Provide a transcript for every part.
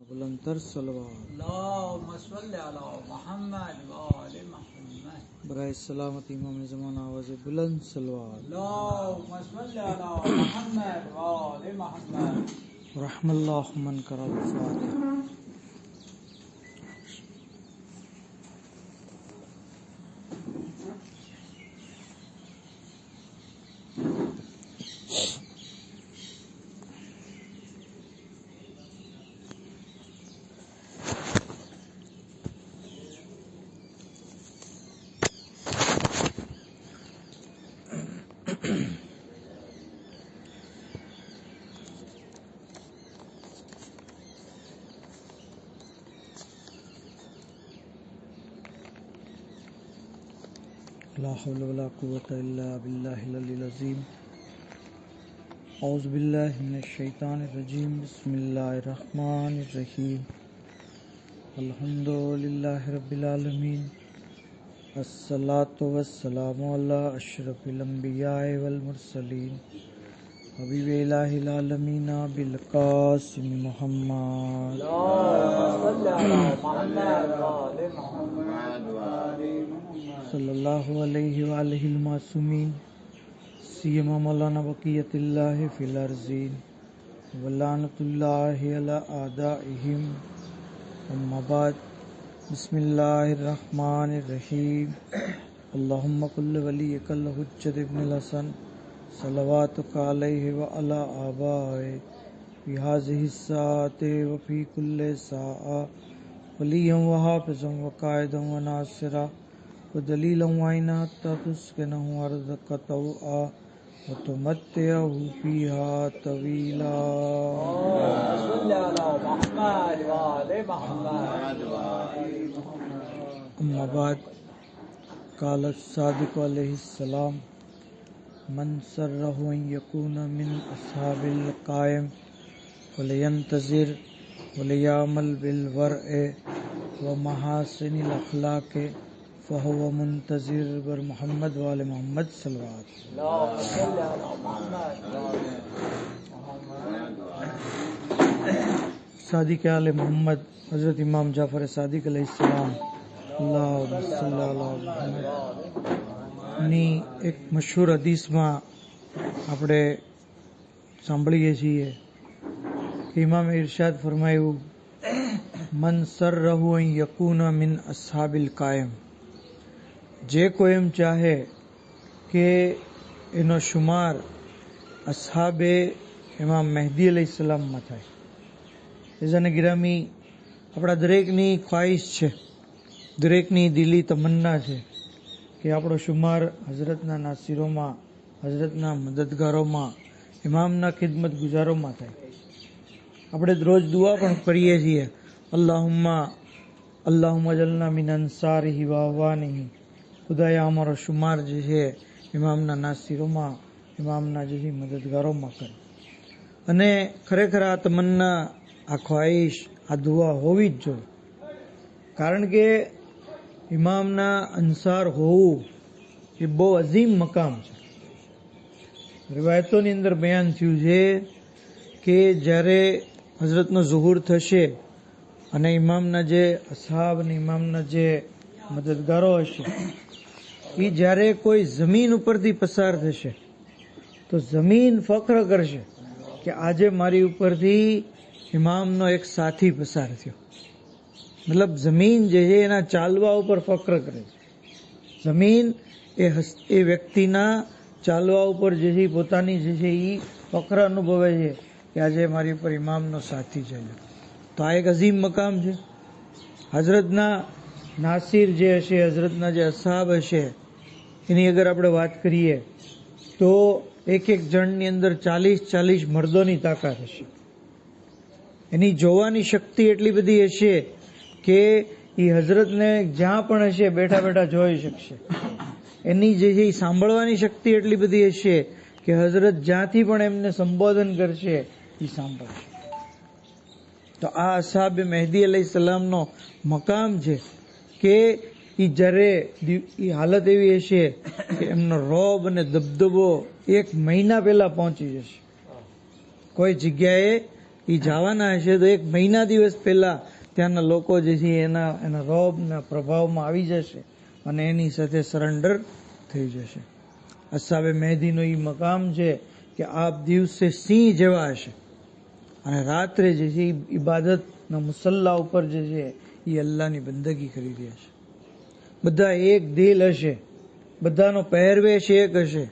بلندتر صلوات اللهم صل علی محمد و آل محمد. برائے سلامت امام زمان آواز بلند صلوات. اللهم صل علی محمد و آل محمد. رحم اللہ من کرا الفاتحہ. لا حول ولا قوة الا باللہ العلی العظیم. اعوذ باللہ من الشیطان الرجیم. بسم اللہ الرحمن الرحیم. الحمد للہ رب العالمین. الصلاۃ والسلام علی اشرف الانبیاء والمرسلین حبیب الہ العالمین بالقاسم محمد. صلی اللہ علیہ وآلہ المعصومین سیما مولانا بقیت اللہ فی الارضین ولعنۃ اللہ علی اعدائہم. اما بعد. بسم اللہ الرحمن الرحیم. اللہم قل ولیک الحجۃ ابن الحسن صلواتک علیہ وعلی آبائہ فی ہذہ الساعۃ وفی کل ساعۃ ولیا وحافظا وقائدا وناصرا ودلیلا وعینا حتی تسکنہ ارضک طوعا وتمتعہ فیہا طویلا. اما بعد. قال الصادق علیہ السلام من سرہ ان یکون من اصحاب القائم فلینتظر ولیعمل بالورع ومحاسن الاخلاق فہو منتظر. بر محمد وآل محمد صلوات. صادق آل محمد حضرت امام جعفر صادق علیہ السلام. اللہم صلی علی محمد. ની એક મશહૂર હદીસમાં આપણે સાંભળીએ છીએ કે ઇમામે ઇરશાદ ફરમાયું મન સરરહુ અન યકૂન મિન અસ્હાબિલ કાયમ. જે કોઈ એમ ચાહે કે એનો શુમાર અસ્હાબે ઇમામ મહેદી અલૈહિ સલામમાં થાય. એઝાને ગિરામી, આપણા દરેકની ખ્વાહિશ છે, દરેકની દિલી તમન્ના છે કે આપણો શુમાર હઝરતના નાસિરોમાં, હઝરતના મદદગારોમાં, ઇમામના ખિદમત ગુજારોમાં થાય. આપણે રોજ દુઆ પણ કરીએ છીએ, અલ્લાહુમ્મા અજલના મિન અંસારિહી વ અહવાનિહી. ખુદાયા અમારો શુમાર જે છે ઇમામના નાસિરોમાં, ઇમામના જે છે મદદગારોમાં કરે. અને ખરેખર આ તમન્ના, આ ખ્વાહિશ, આ દુઆ હોવી જ જોઈએ. કારણ કે ઇમામના અંસાર હોવું એ બહુ અઝીમ મકામ છે. રિવાયતોની અંદર બયાન થયું છે કે જ્યારે હઝરતનો ઝુહુર થશે અને ઇમામના જે અસહાબ અને ઇમામના જે મદદગારો હશે એ જ્યારે કોઈ જમીન ઉપરથી પસાર થશે તો જમીન ફખ્ર કરશે કે આજે મારી ઉપરથી ઇમામનો એક સાથી પસાર થયો. મતલબ જમીન જે છે એના ચાલવા ઉપર ફખ્ર કરે છે. જમીન એ વ્યક્તિના ચાલવા ઉપર જે છે પોતાની જે છે એ ફખ્ર અનુભવે છે કે આજે મારી ઉપર ઇમામનો સાથી છે. તો આ એક અઝીમ મકામ છે. હઝરતના નાસિર જે હશે, હઝરતના જે અસહાબ હશે, એની અગર આપણે વાત કરીએ તો એક એક જણની અંદર 40 મર્દોની તાકાત હશે. એની જોવાની શક્તિ એટલી બધી હશે કે એ હઝરતને જ્યાં પણ હશે બેઠા બેઠા જોઈ શકશે. એની જે છે એ સાંભળવાની શક્તિ એટલી બધી હશે કે હઝરત જ્યાંથી પણ એમને સંબોધન કરશે એ સાંભળશે. તો આ અસહાબે મહેદી અલૈહિ સલામનો મકામ છે કે એ જ્યારે એ હાલત એવી હશે કે એમનો રોબ અને દબદબો 1 મહિના પહેલા પહોંચી જશે. કોઈ જગ્યાએ એ જવાના હશે તો 1 મહિના દિવસ પહેલા ત્યાંના લોકો જે છે એના રોબના પ્રભાવમાં આવી જશે અને એની સાથે સરેન્ડર થઈ જશે. અસાબે મહેદીનો એ મકામ છે કે આપ દિવસે સિંહ જેવા હશે અને રાત્રે જે છે ઇબાદતના મુસલ્લા ઉપર જે છે એ અલ્લાહની બંદગી કરી રહ્યા છે. બધા એક દિલ હશે, બધાનો પહેરવેશ એક હશે,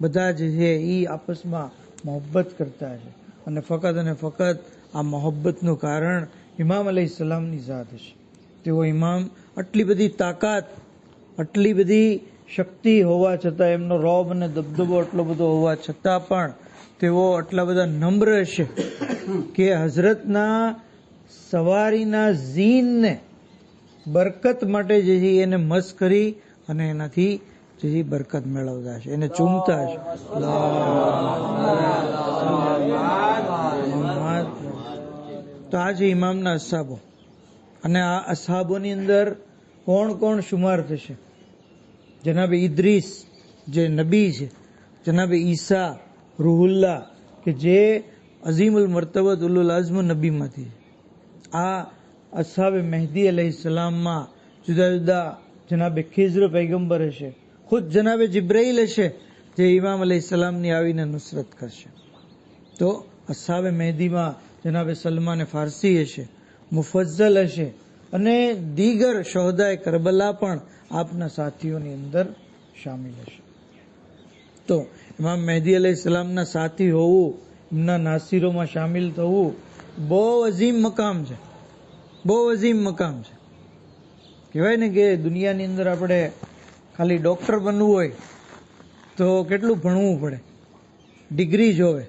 બધા જે છે એ આપસમાં મોહબ્બત કરતા હશે અને ફક્ત આ મોહબ્બતનું કારણ ઇમામ અલૈહિસ્સલામની ઝાત હશે. તેઓ ઇમામ આટલી બધી તાકાત, આટલી બધી શક્તિ હોવા છતાં, એમનો રોબ અને દબદબો આટલો બધો હોવા છતાં પણ તેઓ આટલા બધા નમ્ર હશે કે હઝરતના સવારીના ઝીનને બરકત માટે જે છે એને મસ કરી અને એનાથી જે છે બરકત મેળવતા હશે, એને ચૂમતા હશે. તો આ છે ઇમામના અસાબો. અને આ અસાબોની અંદર કોણ કોણ શુમાર થશે? જનાબે ઇદ્રીસ જે નબી છે, જનાબે ઈસા રૂહુલ્લાહ કે જે અઝીમુલ મર્તબત ઉલુલ અઝમ નબીમાંથી છે. આ અસાબે મહેદી અલૈહિસ્સલામમાં જુદા જુદા જનાબે ખિઝ્ર પૈગંબર હશે, ખુદ જનાબે જિબ્રાઈલ હશે જે ઇમામ અલૈહિસ્સલામની આવીને નુસરત કરશે. તો અસાબે મહેદીમાં જનાબે સલમાન ફારસી હશે, મુફઝ્ઝલ હશે અને દીગર શહોદાએ કરબલા પણ આપના સાથીઓની અંદર શામિલ હશે. તો ઇમામ મહેદી અલૈહિસ્સલામના સાથી હોવું, એમના નાસીરોમાં શામિલ થવું બહુ અઝીમ મકામ છે, બહુ અઝીમ મકામ છે. કહેવાય ને કે દુનિયાની અંદર આપણે ખાલી ડૉક્ટર બનવું હોય તો કેટલું ભણવું પડે, ડિગ્રી જોવે,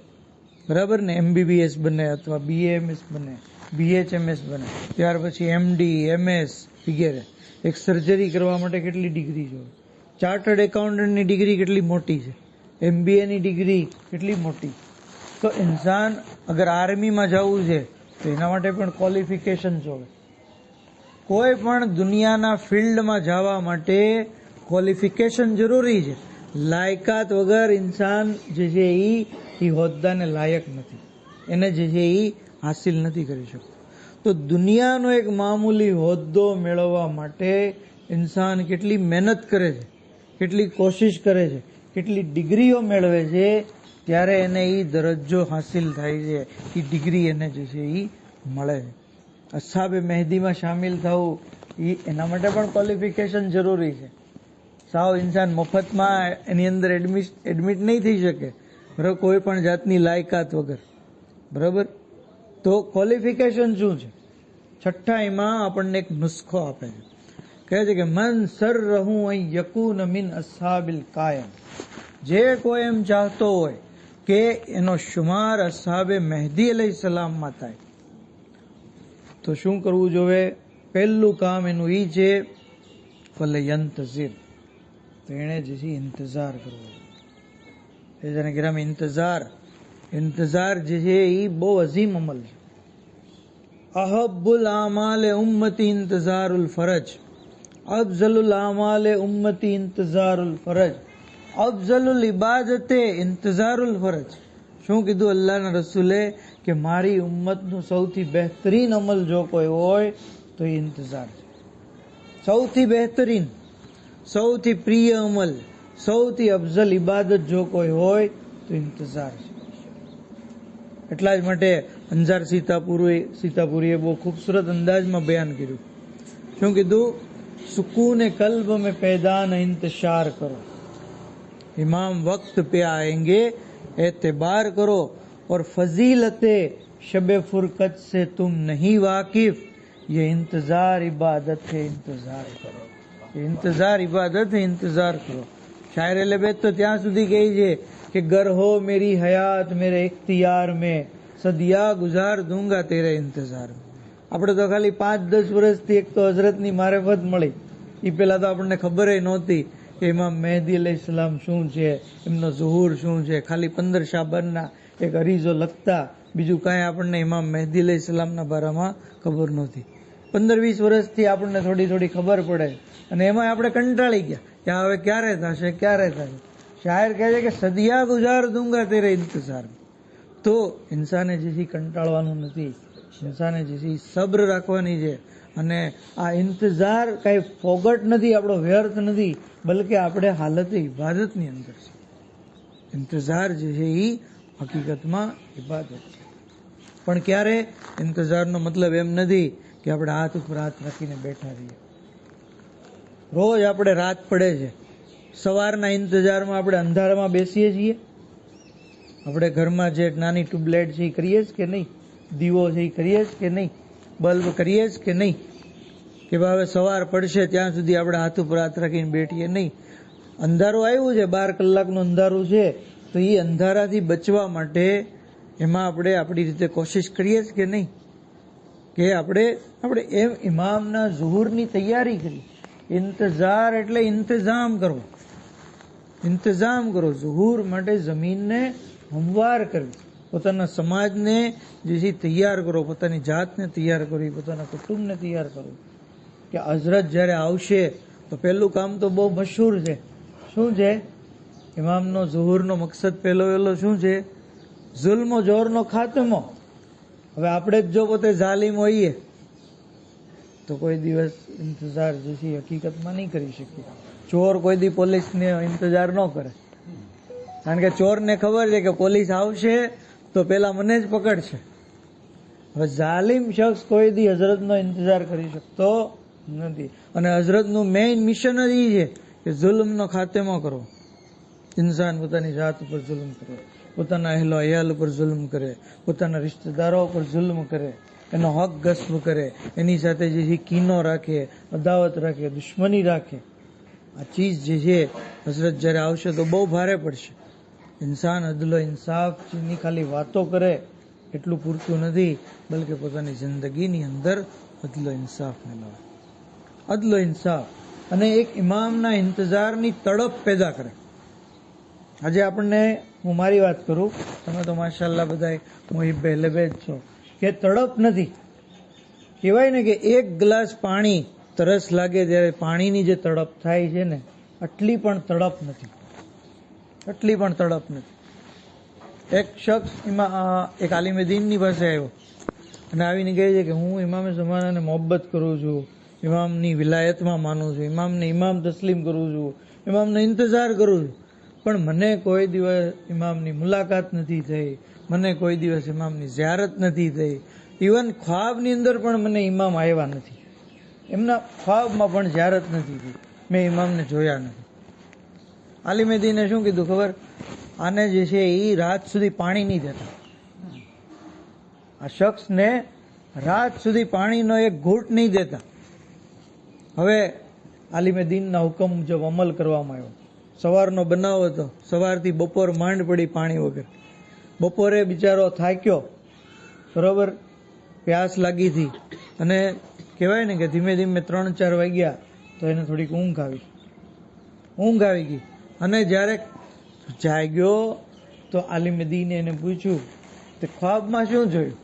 બરાબર ને? MBBS બને અથવા BAMS બને, BHMS બને, ત્યાર પછી MD, MS વગેરે. એક સર્જરી કરવા માટે કેટલી ડિગ્રી જોવે? ચાર્ટર્ડ એકાઉન્ટન્ટની ડિગ્રી કેટલી મોટી છે, MBAની ડિગ્રી કેટલી મોટી. તો ઇન્સાન અગર આર્મીમાં જવું છે તો એના માટે પણ ક્વોલિફિકેશન જોવે. કોઈ પણ દુનિયાના ફિલ્ડમાં જવા માટે ક્વોલિફિકેશન જરૂરી છે. લાયકાત વગર ઇન્સાન જે છે એ હોદ્દાને લાયક નથી, એને જે છે એ હાસિલ નથી કરી શકતો. તો દુનિયાનો એક મામૂલી હોદ્દો મેળવવા માટે ઇન્સાન કેટલી મહેનત કરે છે, કેટલી કોશિશ કરે છે, કેટલી ડિગ્રીઓ મેળવે છે, ત્યારે એને એ દરજ્જો હાસિલ થાય છે, એ ડિગ્રી એને જે છે એ મળે છે. અસાબે મહેદીમાં શામિલ થવું એના માટે પણ ક્વોલિફિકેશન જરૂરી છે. સાવ ઇન્સાન મફતમાં એની અંદર એડમિટ નહીં થઈ શકે, બરાબર, કોઈ પણ જાતની લાયકાત વગર, બરાબર. તો ક્વોલિફિકેશન શું છે? છઠ્ઠા એમાં આપણને એક નુસ્ખો આપે છે, કહે છે કે મન સરરહુ અન યકૂન મિન અસ્હાબિલ કાયમ. જે કોઈ એમ ચાહતો હોય કે એનો શુમાર અસ્હાબે મહેદી અલૈહિસ્સલામમાં થાય તો શું કરવું જોઈએ? પહેલું કામ એનું એ છે ફલયંતઝિર, તો એણે જે છે ઇંતજાર કરવો. એ જેને ગ્રામ ઇંતજાર જે છે એ બહુ અઝીમ અમલ છે. અહબ્બુલ આમાલે ઉમ્મતી ઇંતજારુલ ફરજ, અફઝલુલ આમાલે ઉમ્મતી ઇંતજારુલ ફરજ, અફઝલુલ ઇબાદતે ઇંતજારુલ ફરજ. શું કીધું અલ્લાહના રસૂલે? કે મારી ઉમ્મતનું સૌથી બહેતરીન અમલ જો કોઈ હોય તો એ ઇંતજાર છે. સૌથી બહેતરીન, સૌથી પ્રિય અમલ, સૌથી અફઝલ ઇબાદત જો કોઈ હોય તો ઇંતજાર છે. એટલા જ માટે અંજાર સીતાપુરીએ બહુ ખૂબસૂરત અંદાજમાં બયાન કર્યું. શું કીધું? સુકૂન કલ્બ में पैदा न इंतशार करो, इमाम वक्त पे आएंगे एतबार करो, और फजीलते शबे फुरकत से तुम नहीं वाकिफ, ये इंतजार इबादत है इंतजार करो, ये इंतजार इबादत है इंतजार करो. शायर लेबेत तो ત્યાં સુધી કહે છે કે गर हो मेरी हयात मेरे इख्तियार में, सदिया गुजार दूंगा तेरे इंतजार में. આપણે તો ખાલી 5-10 વર્ષથી એક તો હઝરતની મારેફત મળી, એ પહેલા તો આપણને ખબર નહોતી કે ઇમામ મહેદી અલૈહિસ્સલામ શું છે, એમનો ઝુહુર શું છે. ખાલી 15 શાબાનના એક અરીઝો લખતા, બીજું કાંઈ આપણને ઇમામ મહેદી અલૈહિસ્સલામના બારામાં ખબર નહોતી. 15-20 વર્ષથી આપણને થોડી થોડી ખબર પડે અને એમાં આપણે કંટાળી ગયા કે હવે ક્યારે થશે, ક્યારે થશે. શાયર કહે છે કે સદિયા ગુજાર દૂંગા તેરે ઇંતજાર. તો ઇન્સાને જે છે કંટાળવાનું નથી, ઇન્સાને જે છે સબ્ર રાખવાની છે. અને આ ઇંતજાર કઈ ફોગટ નથી, આપણો વ્યર્થ નથી, બલકે આપણે હાલત ઇબાદતની અંદર છે. ઇંતજાર જે છે એ હકીકતમાં ઇબાદત છે. પણ ક્યારે ઇંતજારનો મતલબ એમ નથી કે આપણે હાથ ઉપર હાથ રાખીને બેઠા રહીએ. રોજ આપણે રાત પડે છે, સવારના ઇંતજારમાં આપણે અંધારામાં બેસીએ છીએ. આપણે ઘરમાં જે નાની ટ્યુબલાઇટ છે એ કરીએ જ કે નહીં, દીવો છે એ કરીએ જ કે નહીં, બલ્બ કરીએ જ કે નહીં, કે ભાઈ હવે સવાર પડશે ત્યાં સુધી આપણે હાથ ઉપર હાથ રાખીને બેઠીએ નહીં. અંધારું આવ્યું છે, 12 કલાકનું અંધારું છે, તો એ અંધારાથી બચવા માટે એમાં આપણે આપણી રીતે કોશિશ કરીએ જ કે નહીં, કે આપણે એમ ઇમામના ઝુહુરની તૈયારી કરી. ઇંતજાર એટલે ઇંતજામ કરવો, ઇંતજામ કરો. ઝુહુર માટે જમીનને હમવાર કરવી, પોતાના સમાજને જે છે તૈયાર કરો, પોતાની જાતને તૈયાર કરવી, પોતાના કુટુંબને તૈયાર કરવું. કે હઝરત જ્યારે આવશે તો પહેલું કામ તો બહુ મશહૂર છે. શું છે? ઇમામનો ઝુહુરનો મકસદ પહેલો શું છે? જુલ્મ જોરનો ખાતમો. હવે આપણે જ જો પોતે જાલિમ હોઈએ તો કોઈ દિવસ ઇંતજાર જે છે હકીકતમાં નહીં કરી શકીએ. ચોર કોઈ દી પોલીસને ઇંતજાર ન કરે, કારણ કે ચોરને ખબર છે કે પોલીસ આવશે તો પેલા મને જ પકડશે. હવે જાલિમ શખ્સ કોઈ દી હઝરતનો ઇંતજાર કરી શકતો નથી. અને હઝરતનું મેઇન મિશન જ એ છે કે જુલ્મનો ખાતમો કરવો. ઇન્સાન પોતાની જાત ઉપર જુલ્મ કરે, પોતાના અહેલો અયાલ ઉપર જુલ્મ કરે, પોતાના રિશ્તેદારો ઉપર જુલ્મ કરે, એનો હક ગસ્પ કરે, એની સાથે જે છે કીનો રાખે, અદાવત રાખે, દુશ્મની રાખે. આ ચીજ જે છે હઝરત જ્યારે આવશે તો બહુ ભારે પડશે. ઇન્સાન અદલો ઇન્સાફની ખાલી વાતો કરે એટલું પૂરતું નથી, બલકે પોતાની જિંદગીની અંદર અદલો ઇન્સાફ મેળવે. અદલો ઇન્સાફ અને એક ઇમામના ઇંતજારની તડપ પેદા કરે. આજે આપણને, હું મારી વાત કરું, તમે તો માશાલ્લાહ બધા મોહિબ્બે લેબેજ છો, કે તડપ નથી. કહેવાય ને કે એક ગ્લાસ પાણી, તરસ લાગે ત્યારે પાણીની જે તડપ થાય છે ને, આટલી પણ તડપ નથી, આટલી પણ તડપ નથી. એક શખ્સ એક આલિમે દીનની પાસે આવ્યો અને આવીને કહે છે કે હું ઇમામે ઝમાનાને મોહબ્બત કરું છું, ઇમામની વિલાયતમાં માનું છું, ઇમામને ઇમામ તસ્લીમ કરું છું, ઇમામનો ઇંતજાર કરું છું, પણ મને કોઈ દિવસ ઇમામની મુલાકાત નથી થઈ, મને કોઈ દિવસ ઇમામની ઝિયારત નથી થઈ, ઇવન ખ્વાબની અંદર પણ મને ઇમામ આવ્યા નથી, એમના ખ્વાબમાં પણ ઝિયારત નથી થઈ, મેં ઇમામને જોયા નથી. આલિમે દીને શું કીધું ખબર? આને જે છે એ રાત સુધી પાણી નહીં દેતા. આ શખ્સને રાત સુધી પાણીનો એક ઘૂંટ નહીં દેતા. હવે આલિમે દીનના હુકમ મુજબ અમલ કરવામાં આવ્યો. સવારનો બનાવ હતો, સવારથી બપોર માંડ પડી પાણી વગર. બપોરે બિચારો થાક્યો, બરોબર, પ્યાસ લાગી હતી, અને કહેવાય ને કે ધીમે ધીમે 3-4 વાગ્યા તો એને થોડીક ઊંઘ આવી ગઈ. અને જ્યારે જાગ્યો તો આલિમે દીને એને પૂછ્યું તે ખ્વાબમાં શું જોયું?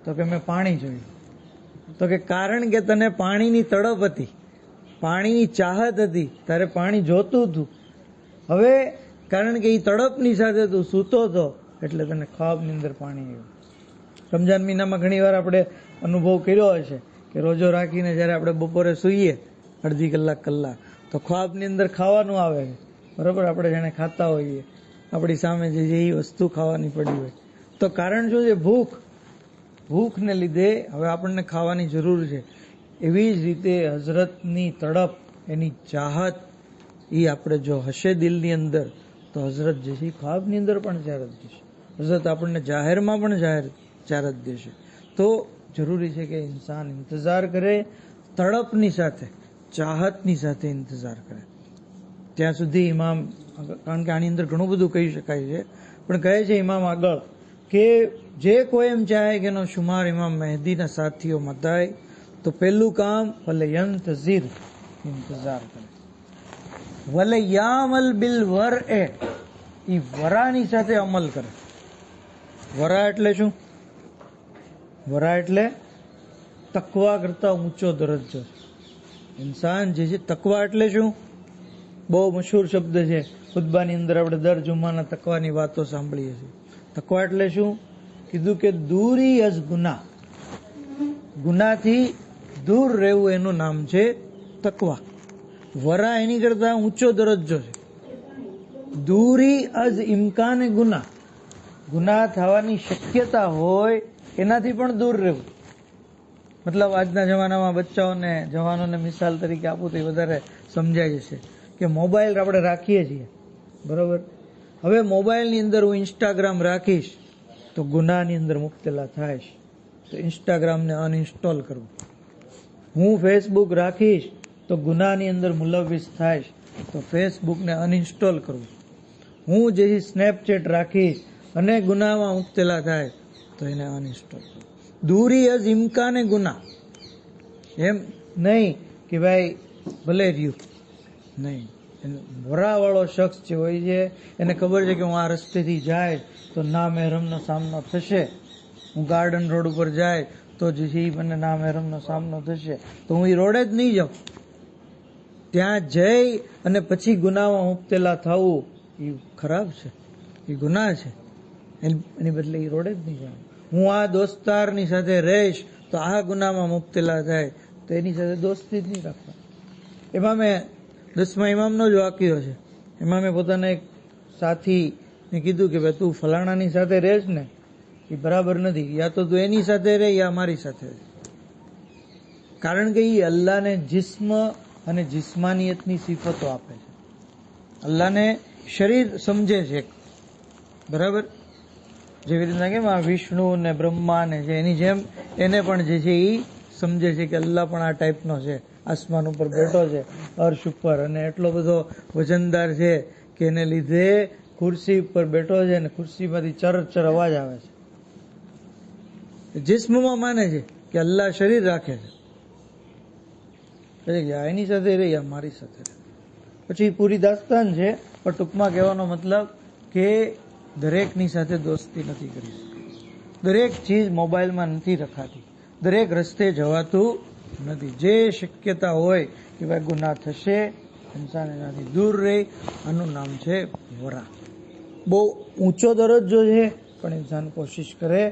તો કે મેં પાણી જોયું. તો કે કારણ કે તને પાણીની તડપ હતી, પાણીની ચાહત હતી, તારે પાણી જોતું હતું. હવે કારણ કે એ તડપની સાથે તું સૂતો હતો એટલે તને ખ્વાબની અંદર પાણી આવ્યું. રમજાન મહિનામાં ઘણી વાર આપણે અનુભવ કર્યો હશે કે રોજો રાખીને જ્યારે આપણે બપોરે સૂઈએ અડધી કલાક તો ખ્વાબની અંદર ખાવાનું આવે છે, બરાબર, આપણે જાણે ખાતા હોઈએ, આપણી સામે જે એ વસ્તુ ખાવાની પડી હોય. તો કારણ શું છે? ભૂખને લીધે હવે આપણને ખાવાની જરૂર છે. એવી જ રીતે હઝરતની તડપ, એની ચાહત, એ આપણે જો હશે દિલની અંદર તો હઝરત જે છે ખ્વાબની અંદર પણ ઝિયારત દેશે, હઝરત આપણને જાહેરમાં પણ ઝિયારત દેશે. તો જરૂરી છે કે ઇન્સાન ઇંતજાર કરે, તડપની સાથે, ચાહતની સાથે ઇંતજાર કરે. ત્યાં સુધી ઇમામ, કારણ કે આની અંદર ઘણું બધું કહી શકાય છે, પણ કહે છે ઇમામ આગળ કે જે કોઈ એમ ચાહે કે એનો શુમાર ઇમામ મહેદીના સાથીઓમાં થાય તો પહેલું કામ ભલે યંતઝિર, ઇંતજાર કરે. વલે યામલ બિલ વરએ, એ વરાની સાથે અમલ કરે. વરા એટલે શું? વરા એટલે તકવા કરતા ઊંચો દરજ્જો. ઇન્સાન જે છે, તકવા એટલે શું? બહુ મશહૂર શબ્દ છે, ખુતબાની અંદર આપણે દર જુમ્માના તકવાની વાતો સાંભળીએ છીએ. તકવા એટલે શું? કીધું કે દૂરી અઝ ગુના, ગુનાથી દૂર રહેવું એનું નામ છે તકવા. વરા એની કરતા ઊંચો દરજ્જો છે. દૂરી અઝ ઇમકાન ગુના, ગુના થવાની શક્યતા હોય એનાથી પણ દૂર રહેવું. મતલબ આજના જમાનામાં બચ્ચાઓને જવાનોને મિસાલ તરીકે આપું તો એ વધારે સમજાય જશે કે મોબાઈલ આપણે રાખીએ છીએ, બરોબર. હવે મોબાઈલની અંદર હું ઇન્સ્ટાગ્રામ રાખીશ તો ગુનાની અંદર મુબ્તલા થાઈશ, તો ઇન્સ્ટાગ્રામને અનઇન્સ્ટોલ કરવું. હું ફેસબુક રાખીશ તો ગુનાની અંદર મુલવ્વિસ થાઈશ, તો ફેસબુકને અનઇન્સ્ટોલ કરવું. હું જે સ્નેપચેટ રાખીશ અને ગુનામાં મુબ્તલા થાય તો એને અનઇન્સ્ટોલ કરવું. દૂરી અઝ ઇમકાને ગુના, એમ નહીં કે ભાઈ ભલે રહ્યું નહીં. વરાવાળો શખ્સ જે હોય છે એને ખબર છે કે હું આ રસ્તેથી જાય તો ના મહેરમનો સામનો થશે, હું ગાર્ડન રોડ ઉપર જાય તો જે છે મને ના મહેરમનો સામનો થશે, તો હું એ રોડે જ નહીં જાઉં. ત્યાં જઈ અને પછી ગુનામાં મુબ્તલા થવું એ ખરાબ છે, એ ગુનાહ છે. એની બદલે એ રોડે જ નહીં જાઉં. હું આ દોસ્તારની સાથે રહીશ તો આ ગુનામાં મુબ્તલા થાય તો એની સાથે દોસ્તી જ નહીં રાખવા. એમાં મેં 10મા ઇમામનો જ વાક્યો છે. એમાં મેં પોતાના એક સાથીને કીધું કે ભાઈ તું ફલાણાની સાથે રહેશ ને એ બરાબર નથી, યા તો તું એની સાથે રહે યા મારી સાથે રહે. કારણ કે એ અલ્લાહને જિસ્મ અને જિસ્માનિયતની સિફતો આપે છે. અલ્લાહને શરીર સમજે છે, બરાબર. જેવી રીતના કેમ આ વિષ્ણુ ને બ્રહ્મા ને છે એની જેમ એને પણ જે છે એ સમજે છે કે અલ્લાહ પણ આ ટાઈપનો છે, આસમાન ઉપર બેઠો છે અર્શ ઉપર, અને એટલો બધો વજનદાર છે કે એને લીધે ખુરશી ઉપર બેઠો છે અને ખુરશીમાંથી ચર અવાજ આવે છે. જિસ્મમાં માને છે કે અલ્લાહ શરીર રાખે છે, એની સાથે રહી યા મારી સાથે રહે. પછી પૂરી દાસ્તાન છે, પણ ટૂંકમાં કહેવાનો મતલબ કે દરેકની સાથે દોસ્તી નથી કરી શકતી. દરેક ચીજ મોબાઈલમાં નથી રખાતી, દરેક રસ્તે જવાતું નથી. જે શક્યતા હોય કે ભાઈ ગુનાહ થશે, ઇન્સાન એનાથી દૂર રહે, આનું નામ છે વરા. બહુ ઊંચો દરજ્જો છે, પણ ઇન્સાન કોશિશ કરે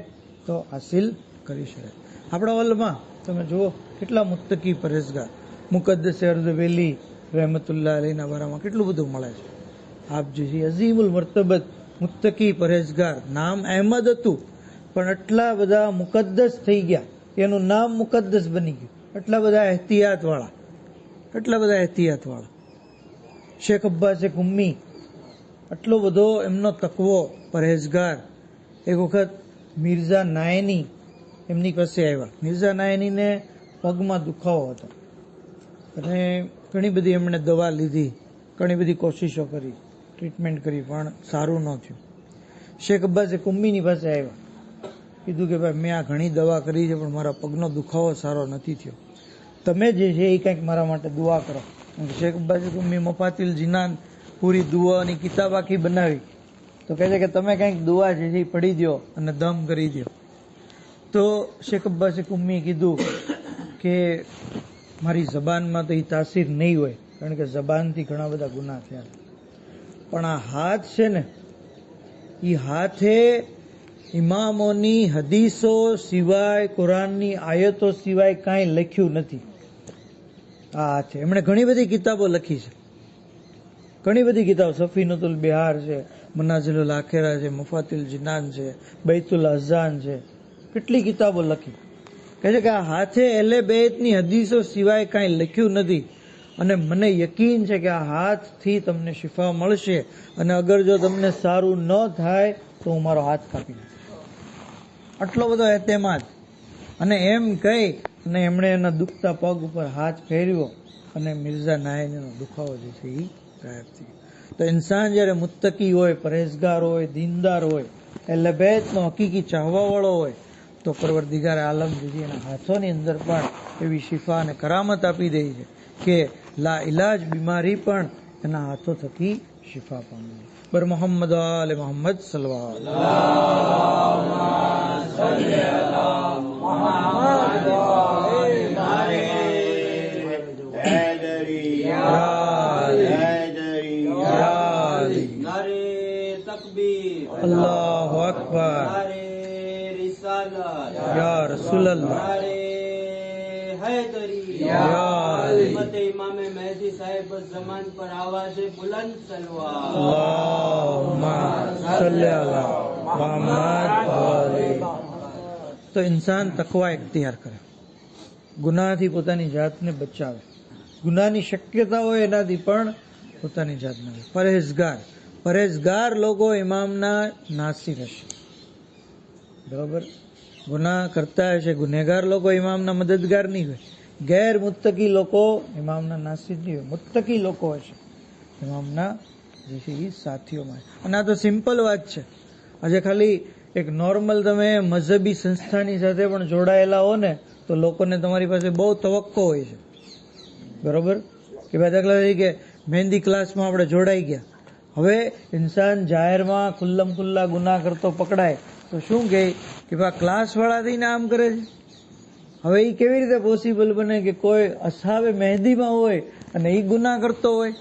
તો હાસિલ કરી શકે. આપણા વર્લ્ડમાં તમે જુઓ કેટલા મુત્તકી પરહેઝગાર, મુકદ્દસ અર્ઝવેલી રહેમતુલ્લાહ અલૈના બારામાં કેટલું બધું મળે છે. આપ જે છે અઝીમુલ મર્તબત મુત્તકી પરહેઝગાર, નામ અહેમદ હતું પણ એટલા બધા મુકદ્દસ થઈ ગયા, એનું નામ મુકદ્દસ બની ગયું. એટલા બધા એહતિયાતવાળા. શેખ અબ્બાસે કુમ્મી, આટલો બધો એમનો તકવો, પરહેઝગાર. એક વખત મિર્ઝા નાયની એમની પાસે આવ્યા. મિર્ઝા નાયનીને પગમાં દુખાવો હતો અને ઘણી બધી એમણે દવા લીધી, ઘણી બધી કોશિશો કરી, ટ્રીટમેન્ટ કરી, પણ સારું ન થયું. શેખ અબ્બાસે કુમ્મીની પાસે આવ્યા, કીધું કે ભાઈ મેં આ ઘણી દવા કરી છે પણ મારા પગનો દુખાવો સારો નથી થયો, તમે જે છે એ કંઈક મારા માટે દુઆ કરો. શેખ અબ્બાસે કુમ્મી મફાતિલ જીનાન પૂરી દુઆની કિતાબ આખી બનાવી. તો કહે છે કે તમે કંઈક દુઆ જે છે એ પડી દો અને દમ કરી દો. તો શેખ અબ્બાસે કુમ્મીએ કીધું કે મારી જબાનમાં તો એ તાસીર નહીં હોય, કારણ કે જબાનથી ઘણા બધા ગુનાહ થયા, પણ આ હાથ છે ને, એ હાથે ઇમામોની હદીસો સિવાય, કુરાનની આયતો સિવાય કાંઈ લખ્યું નથી. આ હાથે એમણે ઘણી બધી કિતાબો લખી છે, ઘણી બધી કિતાબ. સફીનતુલ બિહાર છે, મનાઝિલુલ આખિરા છે, મફાતિલ જીનાન છે, બૈતુલ અઝાન છે, કેટલી કિતાબો લખી. કહે છે કે આ હાથે એલે બેતની હદીસો સિવાય કાંઈ લખ્યું નથી, અને મને યકીન છે કે આ હાથથી તમને શિફા મળશે, અને અગર જો તમને સારું ન થાય તો હું મારો હાથ કાપી નાખીશ. આટલો બધો એતેમાદ. અને એમ કહી અને એમણે એના દુખતા પગ ઉપર હાથ ફેરવ્યો અને મિર્ઝા નાયનીનો દુખાવો જે છે એ ગાયબ થઈ ગયો. તો ઇન્સાન જ્યારે મુત્તકી હોય, પરહેઝગાર હોય, દીનદાર હોય, એટલે બેતનો હકીકી ચાહવાવાળો હોય, તો પરવરદિગાર આલમ જે છે એના હાથોની અંદર પણ એવી શિફા અને કરામત આપી દે છે કે લા ઇલાજ બીમારી પણ એના હાથો થકી શિફા પામે. બર મોહમ્મદ આલે મોહમ્મદ સલ્લલ્લાહુ અલ્લાહુ અકબર. नारे हैदरी या हिम्मत इमाम मेहदी साहिब जमान पर आवाज़ बुलंद सलवा अल्लाहुम्मा सल्ली अला मुहम्मद व आले। તો ઇન્સાન તકવા ઇખ્તિયાર કરે, ગુનાહથી પોતાની જાતને બચાવે, ગુનાની શક્યતા હોય એનાથી પણ પોતાની જાતને પરહેજગાર લોકો ઇમામના નાસી રહેશે. બરોબર, ગુનાહ કરતા હશે ગુનેગાર લોકો ઇમામના મદદગાર નહીં હોય, ગેર મુત્તકી લોકો ઇમામના નાસી નહીં હોય, મુત્તકી લોકો હશે ઇમામના જે છે એ સાથીઓમાં. અને આ તો સિમ્પલ વાત છે. આજે ખાલી એક નોર્મલ તમે મઝહબી સંસ્થાની સાથે પણ જોડાયેલા હો ને તો લોકોને તમારી પાસે બહુ તવક્કો હોય છે. બરોબર, કે ભાઈ દાખલા તરીકે મહેંદી ક્લાસમાં આપણે જોડાઈ ગયા, હવે ઇન્સાન જાહેરમાં ખુલ્લમ ખુલ્લા ગુનાહ કરતો પકડાય તો શું કહે કે ભાઈ ક્લાસ વાળા થઈને આમ કરે છે. હવે એ કેવી રીતે પોસિબલ બને કે કોઈ અસાબે મહેંદીમાં હોય અને એ ગુનાહ કરતો હોય,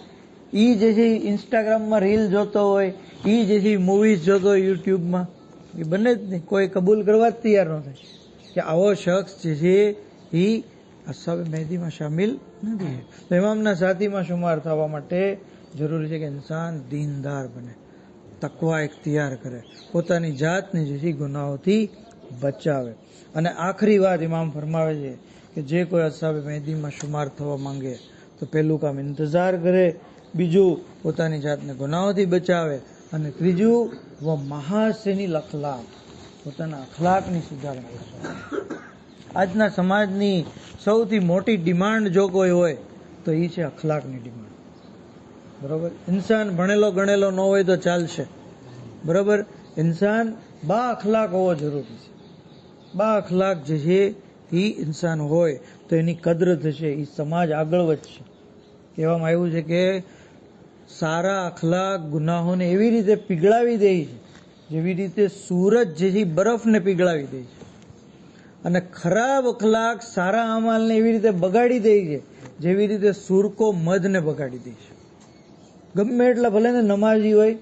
એ જે છે ઇન્સ્ટાગ્રામમાં રીલ જોતો હોય, એ જે છે મૂવીઝ જોતો હોય યુટ્યુબમાં, એ બને જ નહીં. કોઈ કબૂલ કરવા જ તૈયાર ન થાય કે આવો શખ્સ જે છે એ અસાબે મહેંદીમાં શામિલ નથી. તો ઇમામના સાથીમાં શુમાર થવા માટે જરૂરી છે કે ઇન્સાન દીનદાર બને, તકવા ઇખ્તિયાર કરે, પોતાની જાતને જે છે ગુનાહોથી બચાવે. અને આખરી વાત ઇમામ ફરમાવે છે કે જે કોઈ અસાબે મહેંદીમાં શુમાર થવા માંગે તો પહેલું કામ ઇંતજાર કરે, બીજું પોતાની જાતને ગુનાહોથી બચાવે, અને ત્રીજું વ મહાસિનિલ અખલાક, પોતાના અખલાકની સુધારણા કરે. આજના સમાજની સૌથી મોટી ડિમાન્ડ જો કોઈ હોય તો એ છે અખલાકની ડિમાન્ડ. બરોબર, ઇન્સાન ભણેલો ગણેલો ન હોય તો ચાલશે. બરોબર, ઇન્સાન બા અખલાક હોવો જરૂરી છે. બા અખલાક જે છે એ ઇન્સાન હોય તો એની કદર થશે, એ સમાજ આગળ વધશે. કહેવામાં આવ્યું છે કે સારા અખલાક ગુનાહોને એવી રીતે પીગળાવી દે છે જેવી રીતે સૂરજ જે છે બરફને પીગળાવી દે છે, અને ખરાબ અખલાક સારા અમાલને એવી રીતે બગાડી દે છે જેવી રીતે સુરકો મધને બગાડી દે છે. ગમે એટલા ભલે ને નમાઝી હોય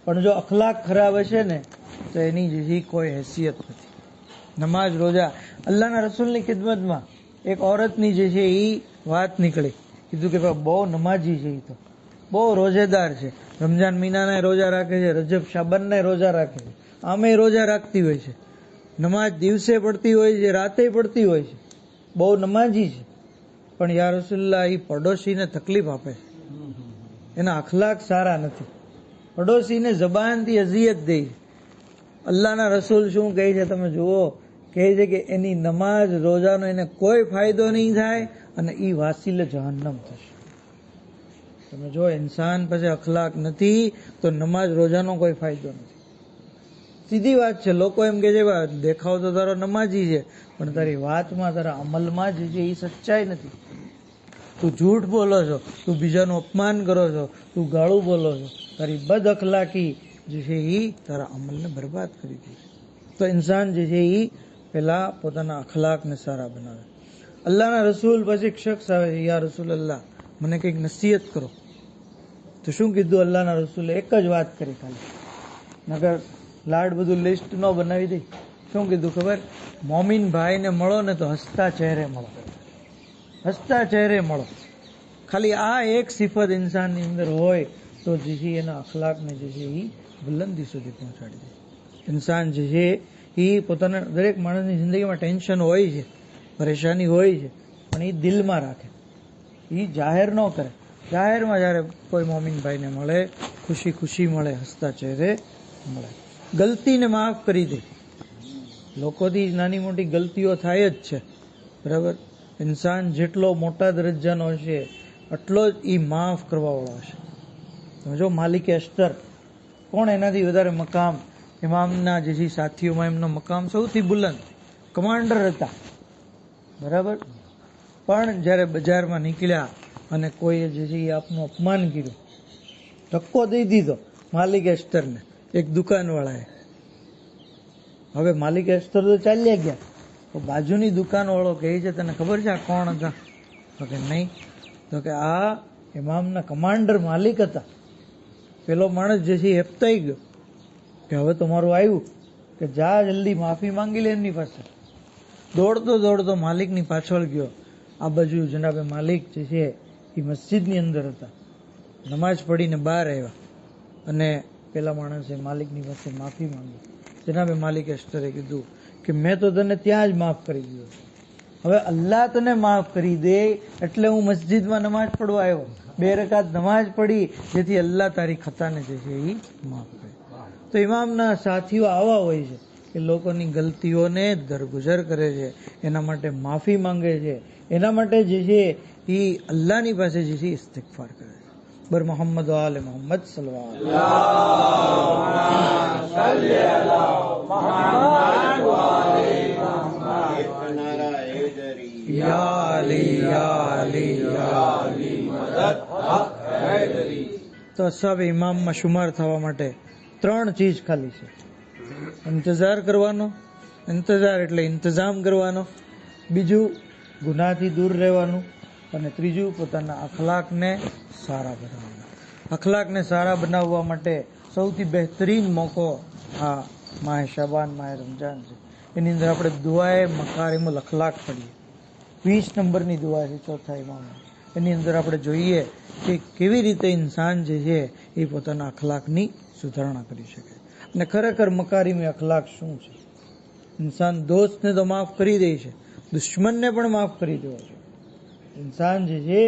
પણ જો અખલાક ખરાબ હશે ને તો એની જે છે કોઈ હેસિયત નથી. નમાઝ રોજા, અલ્લાહના રસૂલની ખિદમતમાં એક ઓરતની જે છે એ વાત નીકળી, કીધું કે ભાઈ બહુ નમાઝી છે, એ તો બહુ રોજેદાર છે, રમજાન મહિનાના રોજા રાખે છે, રજબ શાબાનના રોજા રાખે છે, આમે રોજા રાખતી હોય છે, નમાજ દિવસે પડતી હોય છે, રાતે પડતી હોય છે, બહુ નમાજી છે, પણ યા રસૂલલ્લાહ એ પડોશીને તકલીફ આપે છે, એના અખલાક સારા નથી, પડોશીને જબાનથી અઝિયત દે છે. અલ્લાહના રસૂલ શું કહે છે તમે જુઓ, કહે છે કે એની નમાજ રોજાનો એને કોઈ ફાયદો નહીં થાય અને એ વાસીલે જહન્નમ થશે. તમે જો ઇન્સાન પાસે અખલાક નથી તો નમાજ રોજાનો કોઈ ફાયદો નથી. સીધી વાત છે. લોકો એમ કે છે દેખાવ તો તારો નમાજી છે પણ તારી વાતમાં તારા અમલમાં જે છે એ સચ્ચાઈ નથી. તું જૂઠ બોલો છો, તું બીજાનું અપમાન કરો છો, તું ગાળું બોલો છો, તારી બદ અખલાકી જે છે એ તારા અમલને બરબાદ કરી દે. તો ઇન્સાન જે છે એ પેલા પોતાના અખલાકને સારા બનાવે. અલ્લાહના રસૂલ પછી એક શખ્સ આવે છે, યા રસૂલ અલ્લાહ મને કંઈક નસીહત કરો. તો શું કીધું અલ્લાહના રસૂલે? એક જ વાત કરી ખાલી, નગર લાડ બધું લિસ્ટ ન બનાવી દે. શું કીધું ખબર? મોમીન ભાઈને મળો ને તો હસતા ચહેરે મળો, હસતા ચહેરે મળો. ખાલી આ એક સિફત ઇન્સાનની અંદર હોય તો જે છે એના અખલાકને જે છે એ બુલંદી સુધી પહોંચાડી દે. ઇન્સાન જે છે એ પોતાના દરેક માણસની જિંદગીમાં ટેન્શન હોય છે, પરેશાની હોય છે, પણ એ દિલમાં રાખે, એ જાહેર ન કરે. જાહેરમાં જ્યારે કોઈ મોમીન ભાઈને મળે, ખુશી ખુશી મળે, હસતા ચહેરે મળે, ગલતીને માફ કરી દે. લોકોથી નાની મોટી ગલતીઓ થાય જ છે, બરાબર. ઇન્સાન જેટલો મોટા દરજ્જાનો હશે એટલો જ એ માફ કરવાવાળો હશે. તમે જો માલિકે અસ્તર, કોણ એનાથી વધારે મકામ? ઇમામના જે છે સાથીઓમાં એમનો મકામ સૌથી બુલંદ, કમાન્ડર હતા, બરાબર. પણ જ્યારે બજારમાં નીકળ્યા અને કોઈએ જે છે એ આપનું અપમાન કર્યું, ધક્કો દઈ દીધો માલિકે અસ્તરને એક દુકાનવાળાએ. હવે માલિકે અસ્તર તો ચાલ્યા ગયા, તો બાજુની દુકાનવાળો કહે છે તને ખબર છે આ કોણ હતા? તો કે નહીં. તો કે આ ઇમામના કમાન્ડર માલિક હતા. પેલો માણસ જે છે હેપતાઈ ગયો કે હવે તો મારું આવ્યું, કે જા જલ્દી માફી માંગી લે એમની પાસે. દોડતો દોડતો માલિકની પાછળ ગયો. આ બાજુ જનાબે માલિક જે છે એ મસ્જિદની અંદર હતા. નમાઝ પડીને બહાર આવ્યા અને પેલા માણસે માલિકની પાસે માફી માંગી. જનાબે માલિકે અસ્તરે કીધું કે મેં તો તને ત્યાં જ માફ કરી દીધો, હવે અલ્લાહ તને માફ કરી દે એટલે હું મસ્જિદમાં નમાઝ પડવા આવ્યો. 2 રકાત નમાઝ પડી જેથી અલ્લાહ તારી ખતાને જે છે એ માફ કરે. તો ઇમામના સાથીઓ આવા હોય છે કે લોકોની ગલતીઓને દરગુજર કરે છે, એના માટે માફી માંગે છે, એના માટે જે છે એ અલ્લાહની પાસે જે છે ઇસ્તિગફાર કરે છે. બર મોહમ્મદ આલે મોહમ્મદ સલ્લલ્લાહુ તો અસહાબે ઇમામમાં શુમાર થવા માટે 3 ચીજ ખાલી છે. ઇંતજાર કરવાનો, ઇંતજાર એટલે ઇંતજામ કરવાનો, બીજું ગુનાહથી દૂર રહેવાનું, અને ત્રીજું પોતાના અખલાકને સારા બનાવવાના. અખલાકને સારા બનાવવા માટે સૌથી બહેતરીન મોકો આ માહે શાબાન, માહે રમજાન છે. એની અંદર આપણે દુઆએ મકારિમુલ અખલાક પડીએ. 20 નંબરની દુઆ છે ચોથા ઇમામની. એની અંદર આપણે જોઈએ કે કેવી રીતે ઇન્સાન જે છે એ પોતાના અખલાકની સુધારણા કરી શકે. અને ખરેખર મકારિમે અખલાક શું છે? ઇન્સાન દોસ્તને તો માફ કરી દે છે, દુશ્મનને પણ માફ કરી દેવો છે. ઇન્સાન જે છે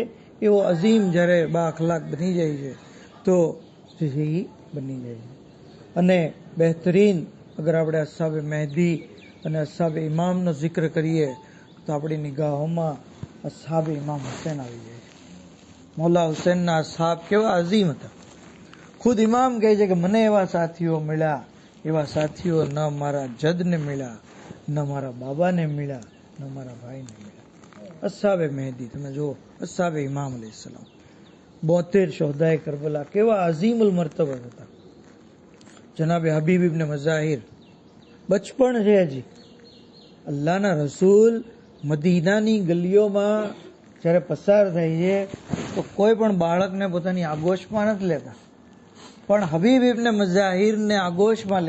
એવો અઝીમ જ્યારે બા અખલાક બની જાય છે તો જે છે એ બની જાય છે. અને બહેતરીન અગર આપણે અસહાબે મહેદી અને અસહાબે ઇમામનો જિક્ર કરીએ તો આપણી નિગાહોમાં અસહાબે ઇમામ હુસૈન આવી જાય છે. મૌલા હુસૈનના અસહાબ કેવા અઝીમ હતા. ખુદ ઇમામ કહે છે કે મને એવા સાથીઓ મળ્યા, એવા સાથીઓ ન મારા જદને મળ્યા, ન મારા બાબાને મળ્યા, ન મારા ભાઈને મળ્યા. અસહાબે મહેદી તમે જુઓ, અસહાબે ઇમામ અલૈહિસ્સલામ, 72 શોહદાએ કરબલા કેવા અઝીમુલ મર્તબા હતા. જનાબે હબીબ ઇબ્ન મઝાહિર બચપણ છે હજી. અલ્લાહના રસૂલ મદીનાની ગલીઓમાં જ્યારે પસાર થાય છે તો કોઈ પણ બાળકને પોતાની આગોશમાં નથી લેતા, પણ હબીબ ઇબ્ન મઝાહિરને આગોશમાં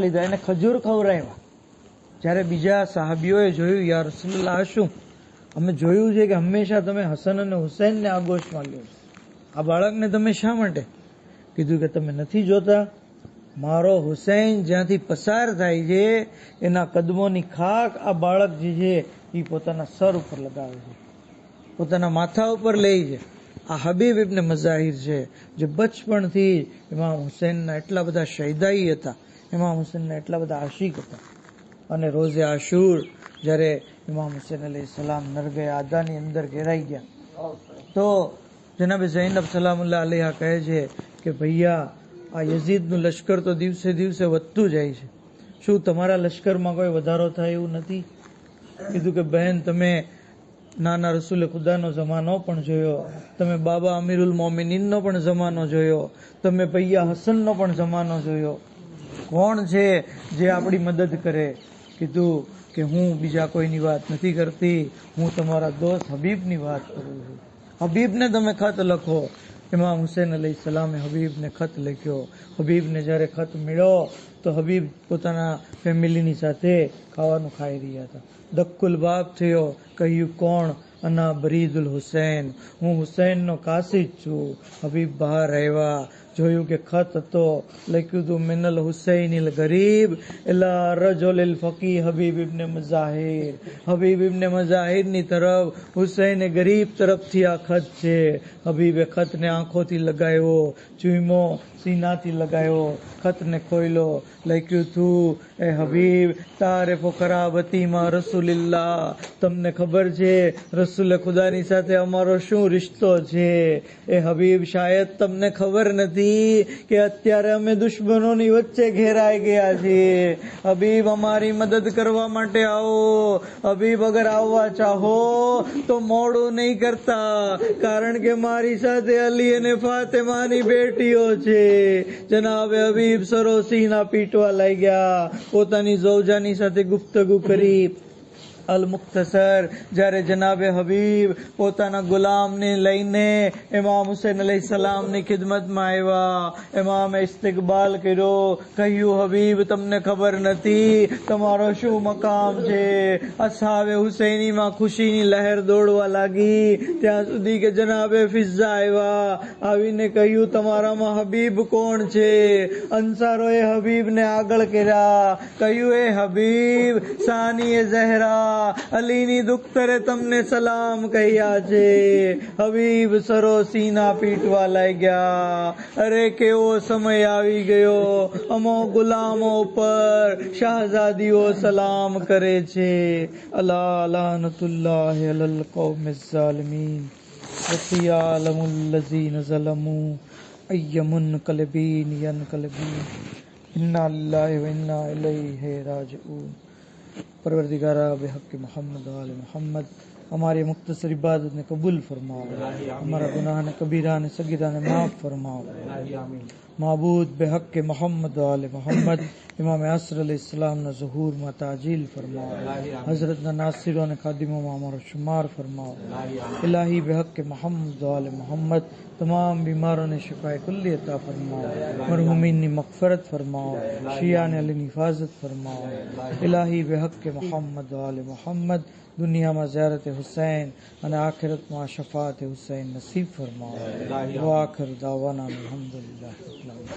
લીધા, એને ખજૂર ખવડાવ્યા. જ્યારે બીજા સાહાબીઓએ જોયું, યા રસૂલુલ્લાહ શું અમે જોયું છે કે હંમેશા તમે હસન અને હુસૈનને આગોશમાં લ્યો છો, આ બાળકને તમે શા માટે? કીધું કે તમે નથી જોતા મારો હુસૈન જ્યાંથી પસાર થાય છે એના કદમોની ખાક આ બાળક જે છે એ પોતાના સર ઉપર લગાવે છે, પોતાના માથા ઉપર લે છે. આ હબીબ ઇબ્ન મઝાહિર છે જે બચપણથી ઇમામ હુસૈનના એટલા બધા શહીદાઈ હતા, ઇમામ હુસૈનના એટલા બધા આશિક હતા. અને રોઝે આશુર જ્યારે ઇમામ હુસૈન અલૈહિસ્સલામ નરગે આદાની અંદર ઘેરાઈ ગયા તો જનાબે ઝૈનબ સલામુલ્લાહ અલૈહા કહે છે કે ભૈયા આ યઝીદનું લશ્કર તો દિવસે દિવસે વધતું જાય છે, શું તમારા લશ્કરમાં કોઈ વધારો થાય એવું નથી? કીધું કે બહેન તમે નાના રસૂલે ખુદાનો જમાનો પણ જોયો, તમે બાબા અમીરુલ મોમિનીનનો પણ જમાનો જોયો, તમે ભૈયા હસનનો પણ જમાનો જોયો. કોણ છે જે આપણી મદદ કરે? કીધું કે હું બીજા કોઈની વાત નથી કરતી, હું તમારા દોસ્ત હબીબની વાત કરું છું. હબીબને તમે ખત લખો. ઇમામ હુસૈન અલૈહિસ્સલામે હબીબને ખત લખ્યો. હબીબને જ્યારે ખત મળ્યો તો હબીબ પોતાના ફેમિલીની સાથે ખાવાનું ખાઈ રહ્યા હતા. દક્કુલ બાપ થયો, કહ્યું કોણ? અના બરીદુલ હુસૈન, હું હુસૈનનો કાસિદ છું. હબીબ બહાર આવ્યા, જોયું કે ખત હતો, લખ્યું હતું મિનલ હુસૈનિલ ગરીબ ઇલા રજુલિલ ફકીહ હબીબ ઇબ્ન મઝાહિર. હબીબ ઇબ્ન મઝાહિરની તરફ હુસૈન ગરીબ તરફથી આ ખત છે. હબીબે ખતને આંખોથી લગાવ્યો, ચૂમો, સીનાથી લગાવ્યો, ખતને ખોલ્યો, લખ્યું હતું એ હબીબ તારીફો કરાબતીમાં રસૂલિલ્લાહ, તમને ખબર છે રસૂલ ખુદાની સાથે અમારો શું રિશ્તો છે? એ હબીબ શાયદ તમને ખબર નથી કે અત્યારે અમે દુશ્મનોની વચ્ચે ઘેરાઈ ગયા છીએ. હબીબ અમારી મદદ કરવા માટે આવો. હબીબ અગર આવવા ચાહો તો મોડું નહીં કરતા, કારણ કે મારી સાથે અલી અને ફાતિમાની બેટીઓ છે. જનાબે હબીબ સરોસીના પીટવા લાગ્યા, પોતાની ઝૌજાની સાથે ગુફ્તગુ કરી અલ-મુખ્તસર જ્યારે જનાબે હબીબ પોતાના ગુલામને લઈને ઇમામ હુસૈન અલૈહિ સલામની ખિદમતમાં આવ્યા. ઇમામે ઇસ્તિકબાલ કર્યો, કહ્યું હબીબ તમને ખબર નથી તમારો શું મકામ છે. અસહાબે હુસૈનીમાં ખુશીની લહેર દોડવા લાગી ત્યાં સુધી કે જનાબે ફિઝા આવ્યા. આવીને કહ્યું તમારામાં હબીબ કોણ છે. અંસારોએ હબીબને આગળ કર્યા. કહ્યું એ હબીબ સાની ઝહરા અલીની દુખ્તરે તમને સલામ કહ્યા છે. હબીબ સરો સીના પીટવા લાગ્યા. અરે કેવો સમય આવી ગયો, અમો ગુલામો ઉપર શાહઝાદીઓ સલામ કરે છે. અલા લાનતુલ્લાહ અલલ કૌમિ ઝાલિમીન વસિયાલમુલ લઝીન ઝલમુ અય્યમુનકલબીન યનકલબીન इन्ना लिल्लाहि व इन्ना इलैहि राजिऊन. परवरदिगारा बेहक़ मोहम्मद व आले मोहम्मद हमारी मुख्तसर इबादत ने कबूल फरमाओ. हमारा गुनाह ने कबीरा ने सगीरा ने माफ़ फरमाओ. माबूद बेहक़ मोहम्मद व आले मोहम्मद इमाम असर अलैहिस्सलाम ना ज़ुहूर में ताजील फरमाओ. हज़रत ना नासिरों ने खादिमों में हमारा शुमार फरमाओ. इलाही बेहक़ मोहम्मद व आले मोहम्मद तमाम बीमारों ने शिफाए कुल्ली अता फरमाओ. मरहुमीन ने मग़फ़िरत फरमाओ. शिया ने अली हिफाजत फरमाओ. इलाही बेहक़ मोहम्मद व आले मोहम्मद दुनिया में ज़ियारत हुसैन और आखिरत में शफ़ाअत हुसैन नसीब फरमाओ. व आखिर दावाना अल्हम्दुलिल्लाह रब्बिल आलमीन.